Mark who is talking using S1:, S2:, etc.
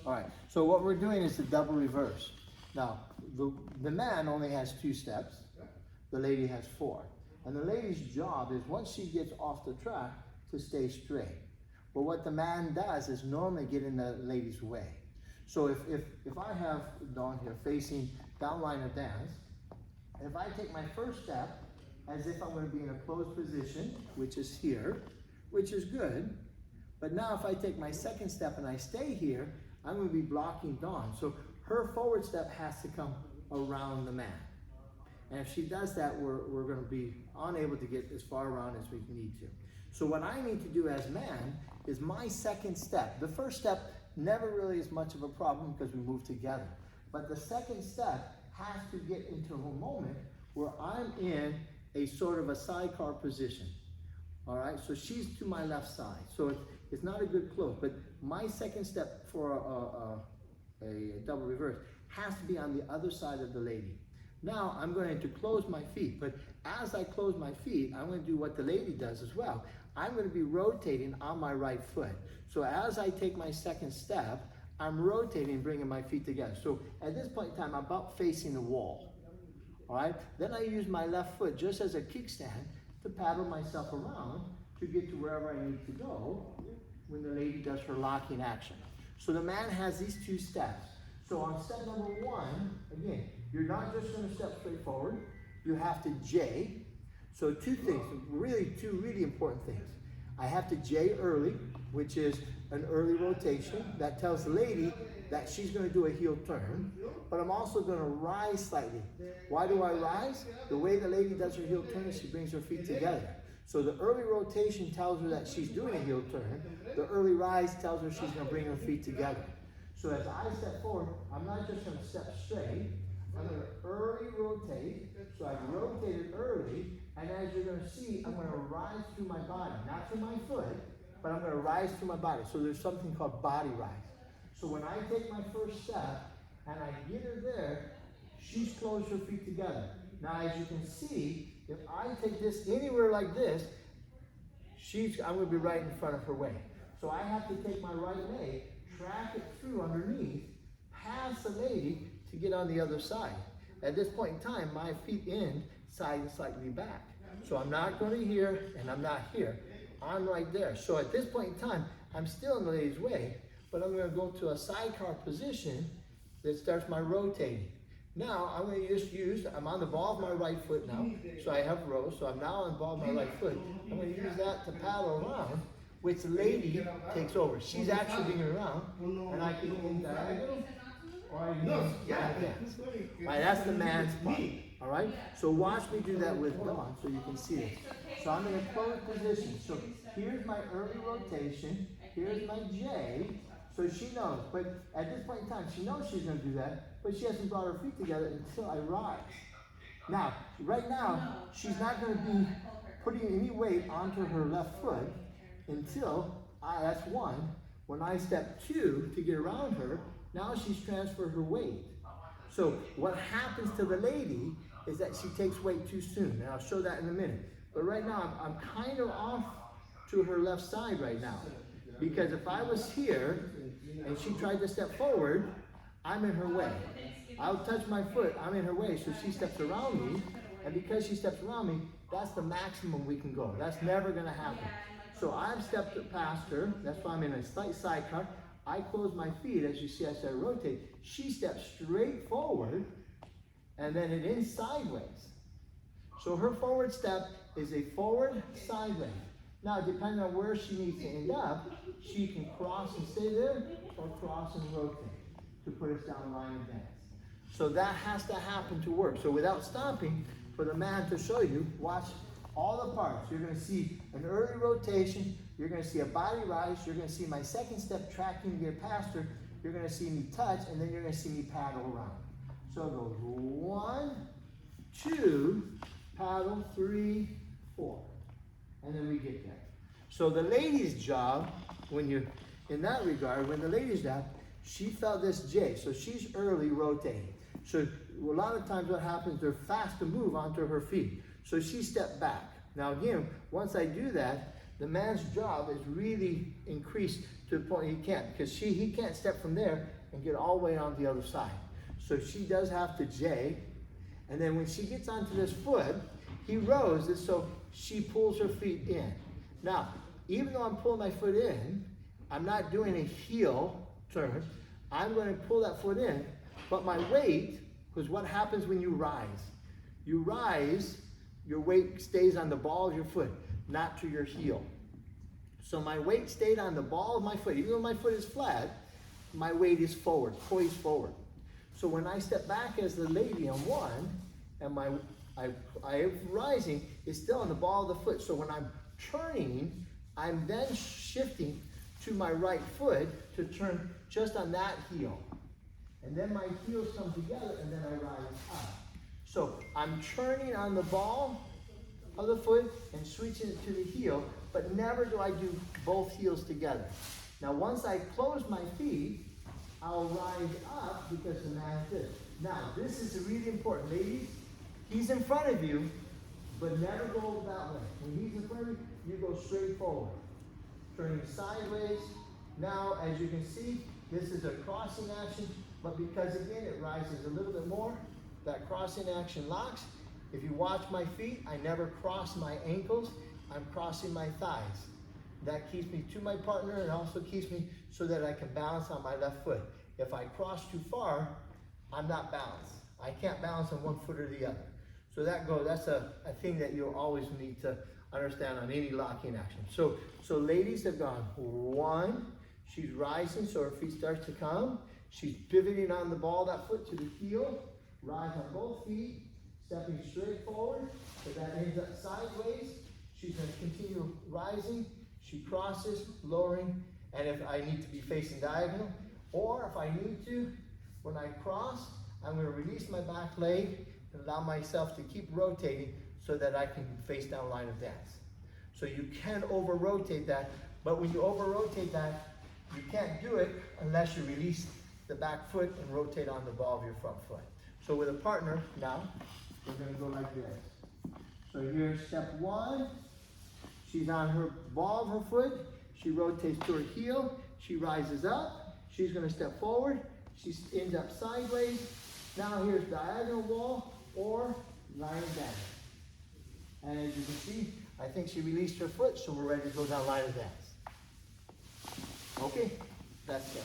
S1: All right, so what we're doing is the double reverse. Now, the man only has 2 steps, the lady has 4. And the lady's job is, once she gets off the track, to stay straight. But what the man does is normally get in the lady's way. So if I have Dawn here facing down line of dance, and if I take my first step as if I'm going to be in a closed position, which is here, which is good, but now if I take my second step and I stay here, I'm going to be blocking Dawn. So her forward step has to come around the man. And if she does that, we're going to be unable to get as far around as we need to. So what I need to do as man is my second step. The first step never really is much of a problem because we move together. But the second step has to get into a moment where I'm in a sort of a sidecar position. All right, so she's to my left side. So it's not a good close, but my second step for a double reverse has to be on the other side of the lady. Now I'm going to close my feet, but as I close my feet, I'm going to do what the lady does as well. I'm going to be rotating on my right foot. So as I take my second step, I'm rotating, bringing my feet together. So at this point in time, I'm about facing the wall. All right, then I use my left foot just as a kickstand to paddle myself around to get to wherever I need to go when the lady does her locking action. So the man has these 2 steps. So on step number 1, again, you're not just going to step straight forward. You have to J. So 2 things, two really important things. I have to J early, which is an early rotation. That tells the lady that she's going to do a heel turn. But I'm also going to rise slightly. Why do I rise? The way the lady does her heel turn is she brings her feet together. So the early rotation tells her that she's doing a heel turn. The early rise tells her she's going to bring her feet together. So as I step forward, I'm not just going to step straight. I'm going to early rotate. So I've rotated early, and as you're going to see, I'm going to rise through my body. Not through my foot, but I'm going to rise through my body. So there's something called body rise. So when I take my first step, and I get her there, she's closed her feet together. Now as you can see, if I take this anywhere like this, I'm going to be right in front of her way. So I have to take my right leg, track it through underneath, pass the lady to get on the other side. At this point in time, my feet end side and slightly back. So I'm not going to here, and I'm not here. I'm right there. So at this point in time, I'm still in the lady's way, but I'm going to go to a sidecar position that starts my rotating. Now I'm going to just I'm on the ball of my right foot now, so I have row, so I'm now on the ball of my right foot. I'm going to use that to paddle around, which the lady takes over. She's actually being around, and I can end diagonal, or I can dance. All right, that's the man's part. All right, so watch me do that with Dawn so you can see this. So I'm in a closed position. So here's my early rotation, here's my J, so she knows. But at this point in time, she knows she's going to do that, but she hasn't brought her feet together until I rise. Now, right now, she's not going to be putting any weight onto her left foot until that's 1. When I step 2 to get around her, now she's transferred her weight. So what happens to the lady is that she takes weight too soon, and I'll show that in a minute. But right now, I'm kind of off to her left side right now, because if I was here and she tried to step forward, I'm in her way. I'll touch my foot, I'm in her way, so she steps around me, and because she steps around me, that's the maximum we can go. That's never going to happen. So I've stepped past her, that's why I'm in a slight sidecar. I close my feet, as you see as I rotate. She steps straight forward, and then it ends sideways. So her forward step is a forward sideways. Now, depending on where she needs to end up, she can cross and stay there, or cross and rotate to put us down the line of dance. So that has to happen to work. So without stopping, for the man to show you, watch all the parts. You're going to see an early rotation. You're going to see a body rise. You're going to see my second step tracking to get past her. You're going to see me touch, and then you're going to see me paddle around. So it goes 1, 2, paddle, 3, 4. And then we get there. So the lady's job, when you're in that regard, when the lady's job, she felt this J. So she's early rotating. So a lot of times what happens, they're fast to move onto her feet. So she stepped back. Now again, once I do that, The man's job is really increased to the point he can't, because he can't step from there and get all the way on the other side. So she does have to J, and then when she gets onto this foot, he rows it so she pulls her feet in. Now, even though I'm pulling my foot in, I'm not doing a heel turn. I'm going to pull that foot in, but my weight, because what happens when you rise? You rise, your weight stays on the ball of your foot, not to your heel. So my weight stayed on the ball of my foot. Even though my foot is flat, my weight is forward, poised forward. So when I step back as the lady on one, and I am rising, it's still on the ball of the foot. So when I'm turning, I'm then shifting to my right foot to turn just on that heel. And then my heels come together, and then I rise up. So I'm turning on the ball of the foot and switching it to the heel, but never do I do both heels together. Now once I close my feet, I'll rise up because the man is this. Now this is really important. Ladies, he's in front of you, but never go that way. When he's in front of you, you go straight forward. Turning sideways. Now, as you can see, this is a crossing action, but because again, it rises a little bit more, that crossing action locks. If you watch my feet, I never cross my ankles, I'm crossing my thighs. That keeps me to my partner and also keeps me so that I can balance on my left foot. If I cross too far, I'm not balanced. I can't balance on one foot or the other. So that's a thing that you'll always need to understand on any locking action. So ladies have gone one, she's rising, so her feet starts to come. She's pivoting on the ball, that foot to the heel, rise on both feet, stepping straight forward, so that ends up sideways. She's going to continue rising. She crosses, lowering, and if I need to be facing diagonal, or if I need to, when I cross, I'm going to release my back leg and allow myself to keep rotating so that I can face down line of dance. So you can over-rotate that, but when you over-rotate that, you can't do it unless you release the back foot and rotate on the ball of your front foot. So with a partner, now, we're going to go like this. So here's step one. She's on her ball of her foot. She rotates to her heel. She rises up. She's going to step forward. She ends up sideways. Now here's diagonal wall or line of dance. And as you can see, I think she released her foot, so we're ready to go down line of dance. Okay, that's it.